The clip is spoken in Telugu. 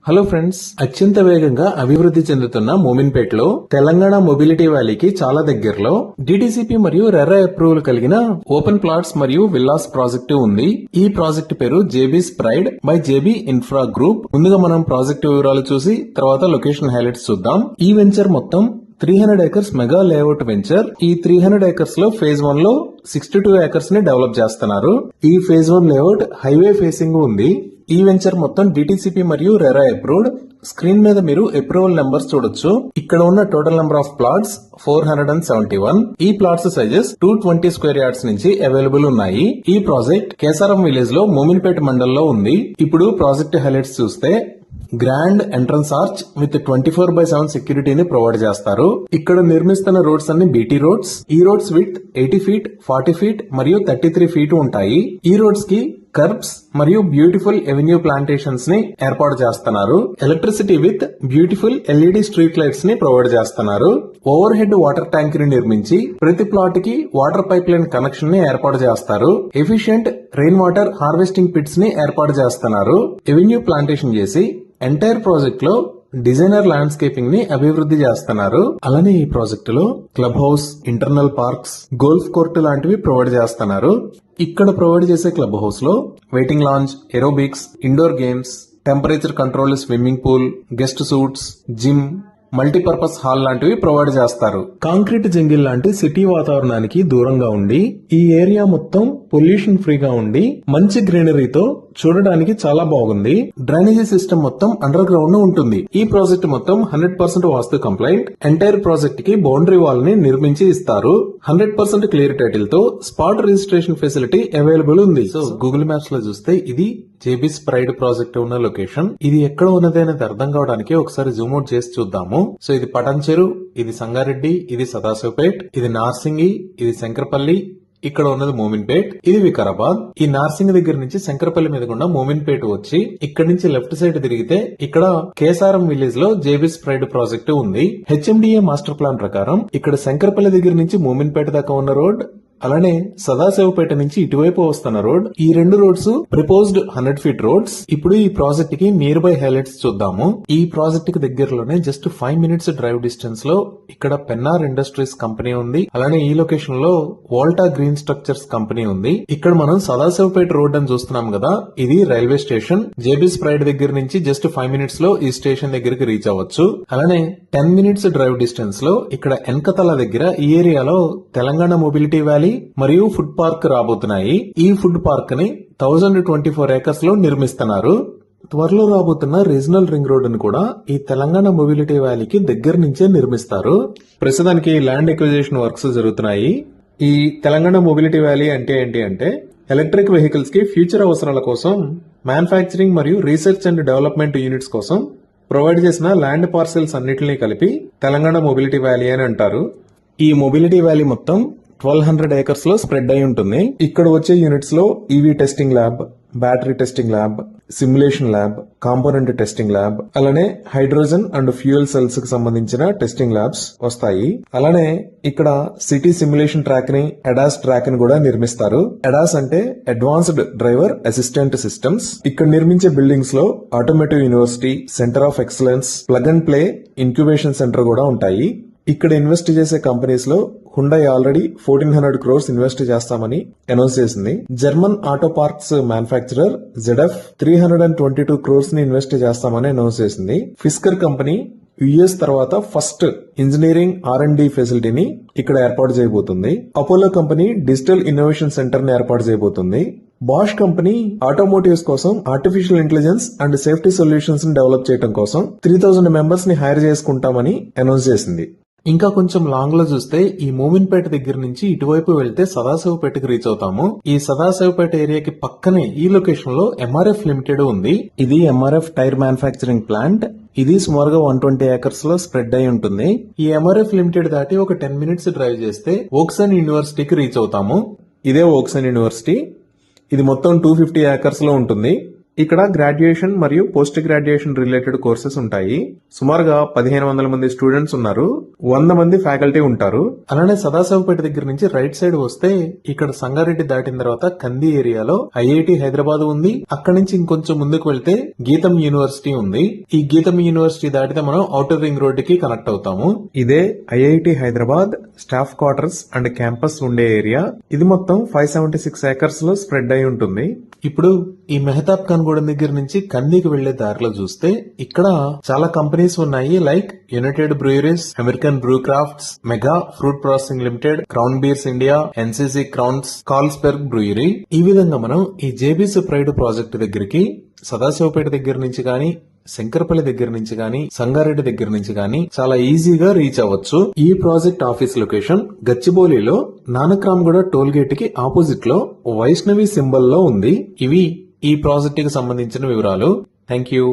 హలో ఫ్రెండ్స్, అత్యంత వేగంగా అభివృద్ధి చెందుతున్న మోమిన్పేట్లో తెలంగాణ మొబిలిటీ వ్యాలీకి చాలా దగ్గరలో డిటిసిపి మరియు రెరా అప్రూవల్ కలిగిన ఓపెన్ ప్లాట్స్ మరియు విల్లాస్ ప్రాజెక్టు ఉంది. ఈ ప్రాజెక్టు పేరు JB spread by JB infra group. ముందుగా మనం ప్రాజెక్టు వివరాలు చూసి తర్వాత లొకేషన్ హైలైట్స్ చూద్దాం. ఈ వెంచర్ మొత్తం 300 ఏకర్స్ మెగా లేఅవుట్ వెంచర్. ఈ 300 ఏకర్స్ లో ఫేజ్ 1 లో 62 ఏకర్స్ ని డెవలప్ చేస్తున్నారు. ఈ ఫేజ్ 1 లేఅవుట్ హైవే ఫేసింగ్ ఉంది. ఈ వెంచర్ మొత్తం డిటిసిపి మరియు రెరా అప్రూవ్డ్. స్క్రీన్ మీద మీరు అప్రూవల్ నెంబర్స్ చూడొచ్చు. ఇక్కడ ఉన్న టోటల్ నెంబర్ ఆఫ్ ప్లాట్స్ 471. ఈ ప్లాట్స్ సైజెస్ 220 స్క్వేర్ యార్డ్స్ నుంచి అవైలబుల్ ఉన్నాయి. ఈ ప్రాజెక్ట్ కేసారం విలేజ్ లో మోమిన్పేట్ మండల్లో ఉంది. ఇప్పుడు ప్రాజెక్ట్ హైలైట్స్ చూస్తే గ్రాండ్ ఎంట్రన్స్ ఆర్చ్ విత్ 24/7 సెక్యూరిటీని ప్రొవైడ్ చేస్తారు. ఇక్కడ నిర్మిస్తున్న రోడ్స్ అన్ని బీటీ రోడ్స్. ఈ రోడ్స్ విత్ 80 ఫీట్, 40 ఫీట్ మరియు 33 ఫీట్ ఉంటాయి. ఈ రోడ్స్ కి కర్బ్స్ మరియు బ్యూటిఫుల్ ఎవెన్యూ ప్లాంటేషన్స్ ని ఏర్పాటు చేస్తున్నారు. Electricity with beautiful LED street lights ని ప్రొవైడ్ చేస్తున్నారు. ఓవర్ హెడ్ వాటర్ ట్యాంక్ ని నిర్మించి ప్రతి ప్లాట్ కి వాటర్ పైప్ లైన్ కనెక్షన్ ని ఏర్పాటు చేస్తారు. Efficient rain water harvesting pits ని ఏర్పాటు చేస్తున్నారు. ఎవెన్యూ ప్లాంటేషన్ చేసి ఎంటైర్ ప్రాజెక్ట్ లో డిజైనర్ ల్యాండ్స్కేపింగ్ ని అభివృద్ధి చేస్తున్నారు. అలానే ఈ ప్రాజెక్ట్ లో club house, internal parks, golf court లాంటివి ప్రొవైడ్ చేస్తున్నారు. ఇక్కడ ప్రొవైడ్ చేసే క్లబ్ హౌస్ లో waiting lounge, aerobics, indoor games, temperature control swimming pool, guest suites, gym, multipurpose hall లాంటివి ప్రొవైడ్ చేస్తారు. కాంక్రీట్ జంగిల్ లాంటి సిటీ వాతావరణానికి దూరంగా ఉండి ఈ ఏరియా మొత్తం పొల్యూషన్ ఫ్రీగా ఉండి మంచి గ్రీనరీతో చూడడానికి చాలా బాగుంది. డ్రైనేజీ సిస్టమ్ మొత్తం అండర్ గ్రౌండ్ ఉంటుంది. ఈ ప్రాజెక్ట్ మొత్తం 100% వాస్తు కంప్లైంట్. ఎంటైర్ ప్రాజెక్ట్ కి బౌండరీ వాల్ ని నిర్మించి ఇస్తారు. 100% క్లియర్ టైటిల్ తో స్పాట్ రిజిస్ట్రేషన్ ఫెసిలిటీ అవైలబుల్ ఉంది. సో గూగుల్ మ్యాప్స్ లో చూస్తే ఇది జేబీ స్ప్రైడ్ ప్రాజెక్ట్ ఉన్న లొకేషన్. ఇది ఎక్కడ ఉన్నది అనేది అర్థం కావడానికి ఒకసారి జూమ్ అవుట్ చేసి చూద్దాము. సో ఇది పటంచెరు, ఇది సంగారెడ్డి, ఇది సదాశివపేట్, ఇది నార్సింగి, ఇది శంకరపల్లి, ఇక్కడ ఉన్నది మోమిన్పేట్, ఇది వికారాబాద్. ఈ నార్సింగ్ దగ్గర నుంచి శంకరపల్లి మీద గుండా మోమిన్పేట్ వచ్చి ఇక్కడ నుంచి లెఫ్ట్ సైడ్ తిరిగితే ఇక్కడ కేసారం విలేజ్ లో జేబీ స్ప్రైడ్ ప్రాజెక్టు ఉంది. హెచ్ఎండిఏ మాస్టర్ ప్లాన్ ప్రకారం ఇక్కడ శంకరపల్లి దగ్గర నుంచి మోమిన్పేట దాకా ఉన్న రోడ్, అలానే సదాశివపేట నుంచి ఇటువైపు వస్తున్న రోడ్, ఈ రెండు రోడ్స్ ప్రపోజ్డ్ 100 ఫీట్ రోడ్స్. ఇప్పుడు ఈ ప్రాజెక్ట్ కి నియర్ బై హైలైట్స్ చూద్దాము. ఈ ప్రాజెక్ట్ కి దగ్గరలోనే జస్ట్ 5 మినిట్స్ డ్రైవ్ డిస్టెన్స్ లో ఇక్కడ పెన్నార్ ఇండస్ట్రీస్ కంపెనీ ఉంది. అలానే ఈ లొకేషన్ లో వోల్టా గ్రీన్ స్ట్రక్చర్స్ కంపెనీ ఉంది. ఇక్కడ మనం సదాశివపేట రోడ్ అని చూస్తున్నాం కదా, ఇది రైల్వే స్టేషన్. జేబీ స్ప్రైడ్ దగ్గర నుంచి జస్ట్ 5 మినిట్స్ లో ఈ స్టేషన్ దగ్గరికి రీచ్ అవ్వచ్చు. అలానే 10 మినిట్స్ డ్రైవ్ డిస్టెన్స్ లో ఇక్కడ ఎన్కతల దగ్గర ఈ ఏరియాలో తెలంగాణ మొబిలిటీ వ్యాలీ మరియు ఫుడ్ పార్క్ రాబోతున్నాయి. ఈ ఫుడ్ పార్క్ ని 1024 ఏకర్స్ లో నిర్మిస్తున్నారు. త్వరలో రాబోతున్న రీజనల్ రింగ్ రోడ్ ని కూడా ఈ తెలంగాణ మొబిలిటీ వ్యాలీకి దగ్గర నుంచే నిర్మిస్తారు. ప్రస్తుతానికి ల్యాండ్ ఎక్విజిషన్ వర్క్స్ జరుగుతున్నాయి. ఈ తెలంగాణ మొబిలిటీ వ్యాలీ అంటే ఏంటి అంటే ఎలక్ట్రిక్ వెహికల్స్ కి ఫ్యూచర్ అవసరాల కోసం మ్యానుఫ్యాక్చరింగ్ మరియు రీసెర్చ్ అండ్ డెవలప్మెంట్ యూనిట్స్ కోసం ప్రొవైడ్ చేసిన ల్యాండ్ పార్సెల్స్ అన్నిటిని కలిపి తెలంగాణ మొబిలిటీ వ్యాలీ అని అంటారు. ఈ మొబిలిటీ వ్యాలీ మొత్తం 1200 ఏకర్స్ లో స్ప్రెడ్ అయి ఉంటుంది. ఇక్కడ వచ్చే యూనిట్స్ లో EV testing lab, battery testing lab, simulation lab, component testing lab, అలానే హైడ్రోజన్ అండ్ ఫ్యూయల్ సెల్స్ కి సంబంధించిన టెస్టింగ్ ల్యాబ్స్ వస్తాయి. అలానే ఇక్కడ సిటీ సిమ్యులేషన్ ట్రాక్ ని, అడాస్ ట్రాక్ ని కూడా నిర్మిస్తారు. అడాస్ అంటే అడ్వాన్స్డ్ డ్రైవర్ అసిస్టెంట్ సిస్టమ్స్. ఇక్కడ నిర్మించే బిల్డింగ్స్ లో automotive university, centre of excellence, plug and play incubation centre కూడా ఉంటాయి. ఇక్కడ ఇన్వెస్ట్ చేసే కంపెనీస్ లో హుండై ఆల్రెడీ 1400 crores ఇన్వెస్ట్ చేస్తామని అనౌన్స్ చేసింది. German auto parks manufacturer ZF 322 crores ని ఇన్వెస్ట్ చేస్తామని అనౌన్స్ చేసింది. ఫిస్కర్ కంపెనీ యుఎస్ తర్వాత ఫస్ట్ ఇంజనీరింగ్ R&D ఫెసిలిటీని ఇక్కడ ఏర్పాటు చేయబోతుంది. Apollo company digital innovation centre ని ఏర్పాటు చేయబోతుంది. బాష్ కంపెనీ ఆటోమోటివ్స్ కోసం artificial intelligence and safety solutions ని డెవలప్ చేయడం కోసం 3000 మెంబర్స్ ని హైర్ చేసుకుంటామని అనౌన్స్ చేసింది. ఇంకా కొంచెం లాంగ్ లో చూస్తే ఈ మోమిన్పేట దగ్గర నుంచి ఇటువైపు వెళ్తే సదాశివపేటకి రీచ్ అవుతాము. ఈ సదాశివపేట ఏరియాకి పక్కనే ఈ లొకేషన్ లో MRF లిమిటెడ్ ఉంది. ఇది MRF టైర్ మ్యానుఫ్యాక్చరింగ్ ప్లాంట్. ఇది సుమారుగా 120 ఏకర్స్ లో స్ప్రెడ్ అయి ఉంటుంది. ఈ MRF లిమిటెడ్ దాటి ఒక 10 మినిట్స్ డ్రైవ్ చేస్తే ఓక్సన్ యూనివర్సిటీకి రీచ్ అవుతాము. ఇదే ఓక్సన్ యూనివర్సిటీ. ఇది మొత్తం 250 ఏకర్స్ లో ఉంటుంది. ఇక్కడ గ్రాడ్యుయేషన్ మరియు పోస్ట్ గ్రాడ్యుయేషన్ రిలేటెడ్ కోర్సెస్ ఉంటాయి. సుమారుగా 1500 మంది స్టూడెంట్స్ ఉన్నారు. 100 మంది ఫ్యాకల్టీ ఉంటారు. అలానే సదాశివపేట దగ్గర నుంచి రైట్ సైడ్ వస్తే ఇక్కడ సంగారెడ్డి దాటిన తర్వాత కంది ఏరియాలో ఐఐటి హైదరాబాద్ ఉంది. అక్కడి నుంచి ఇంకొంచెం ముందుకు వెళ్తే గీతం యూనివర్సిటీ ఉంది. ఈ గీతం యూనివర్సిటీ దాటితే మనం ఔటర్ రింగ్ రోడ్ కి కనెక్ట్ అవుతాము. ఇదే IIT Hyderabad staff quarters and campus ఉండే ఏరియా. ఇది మొత్తం 576 ఏకర్స్ లో స్ప్రెడ్ అయి ఉంటుంది. ఇప్పుడు ఈ మెహతాబ్ ఖాన్ గూడెం దగ్గర నుంచి కందికి వెళ్లే దారిలో చూస్తే ఇక్కడ చాలా కంపెనీస్ ఉన్నాయి. Like united breweries, American brew crafts, mega fruit processing limited, crown beers India, NCC crowns, Carlsberg brewery. ఈ విధంగా మనం ఈ జేబీసీ ప్రైడ్ ప్రాజెక్ట్ దగ్గరికి సదాశివపేట దగ్గర నుంచి గాని, శంకరపల్లి దగ్గర నుంచి గాని, సంగారెడ్డి దగ్గర నుంచి గాని చాలా ఈజీగా రీచ్ అవ్వచ్చు. ఈ ప్రాజెక్ట్ ఆఫీస్ లొకేషన్ గచ్చిబౌలిలో నానక్రామ్గూడ టోల్ గేట్ కి ఆపోజిట్ లో వైష్ణవి సింబల్ లో ఉంది. ఇవి ఈ ప్రాజెక్ట్ కి సంబంధించిన వివరాలు. Thank you.